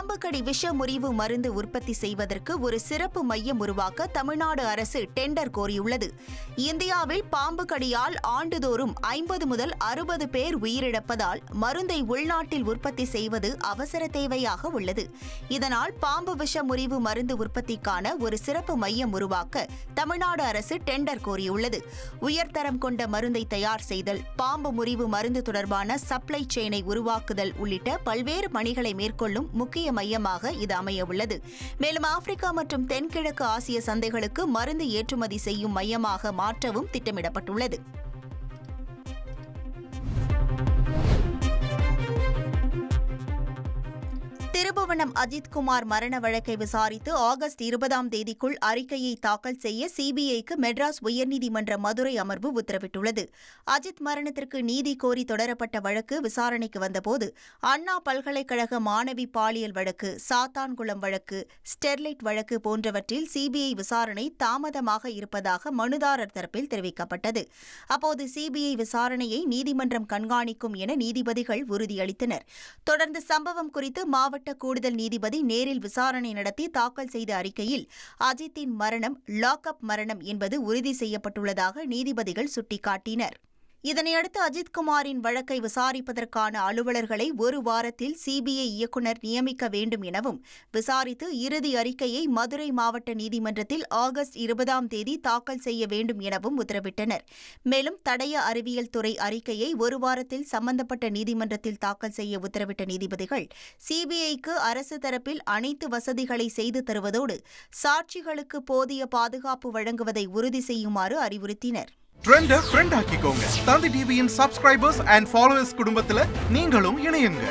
பாம்பு கடி விஷ முறிவு மருந்து உற்பத்தி செய்வதற்கு ஒரு சிறப்பு மையம் உருவாக்க தமிழ்நாடு அரசு டெண்டர் கோரியுள்ளது. இந்தியாவில் பாம்பு கடியால் ஆண்டுதோறும் 50 முதல் 60 பேர் உயிரிழப்பதால் மருந்தை உள்நாட்டில் உற்பத்தி செய்வது அவசர தேவையாக உள்ளது. இதனால் பாம்பு விஷ முறிவு மருந்து உற்பத்திக்கான ஒரு சிறப்பு மையம் உருவாக்க தமிழ்நாடு அரசு டெண்டர் கோரியுள்ளது. உயர்தரம் கொண்ட மருந்தை தயார் செய்தல், பாம்பு முறிவு மருந்து தொடர்பான சப்ளை செயினை உருவாக்குதல் உள்ளிட்ட பல்வேறு பணிகளை மேற்கொள்ளும் முக்கிய மையமாக இது அமையவுள்ளது. மேலும் ஆப்பிரிக்கா மற்றும் தென்கிழக்கு ஆசிய சந்தைகளுக்கு மருந்து ஏற்றுமதி செய்யும் மையமாக மாற்றவும் திட்டமிடப்பட்டுள்ளது. திருபுவனம் அஜித்குமார் மரண வழக்கை விசாரித்து ஆகஸ்ட் 20ஆம் தேதிக்குள் அறிக்கையை தாக்கல் செய்ய சிபிஐக்கு மெட்ராஸ் உயர்நீதிமன்ற மதுரை அமர்வு உத்தரவிட்டுள்ளது. அஜித் மரணத்திற்கு நீதி கோரி தொடரப்பட்ட வழக்கு விசாரணைக்கு வந்தபோது அண்ணா பல்கலைக்கழக மாணவி பாலியல் வழக்கு, சாத்தான்குளம் வழக்கு, ஸ்டெர்லைட் வழக்கு போன்றவற்றில் சிபிஐ விசாரணை தாமதமாக இருப்பதாக மனுதாரர் தரப்பில் தெரிவிக்கப்பட்டது. அப்போது சிபிஐ விசாரணையை நீதிமன்றம் கண்காணிக்கும் என நீதிபதிகள் உறுதியளித்தனர். தொடர்ந்து சம்பவம் குறித்து மாவட்ட கூடுதல் நீதிபதி நேரில் விசாரணை நடத்தி தாக்கல் செய்த அறிக்கையில் அஜித்தின் மரணம் லாக்அப் மரணம் என்பது உறுதி செய்யப்பட்டுள்ளதாக நீதிபதிகள் சுட்டிக்காட்டினர். இதனையடுத்து அஜித்குமாரின் வழக்கை விசாரிப்பதற்கான அலுவலர்களை ஒரு வாரத்தில் சிபிஐ இயக்குநர் நியமிக்க வேண்டும் எனவும், விசாரித்து இறுதி அறிக்கையை மதுரை மாவட்ட நீதிமன்றத்தில் ஆகஸ்ட் 20ஆம் தேதி தாக்கல் செய்ய வேண்டும் எனவும் உத்தரவிட்டனர். மேலும் தடய அறிவியல் துறை அறிக்கையை ஒரு வாரத்தில் சம்பந்தப்பட்ட நீதிமன்றத்தில் தாக்கல் செய்ய உத்தரவிட்ட நீதிபதிகள் சிபிஐக்கு அரசு தரப்பில் அனைத்து வசதிகளை செய்து தருவதோடு சாட்சிகளுக்கு போதிய பாதுகாப்பு வழங்குவதை உறுதி செய்யுமாறு அறிவுறுத்தினர். ட்ரெண்ட ஃப்ரெண்ட் ஆக்கிக்கோங்க. தந்தி டிவியின் சப்ஸ்கிரைபர்ஸ் அண்ட் ஃபாலோவர்ஸ் குடும்பத்துல நீங்களும் இணையுங்க.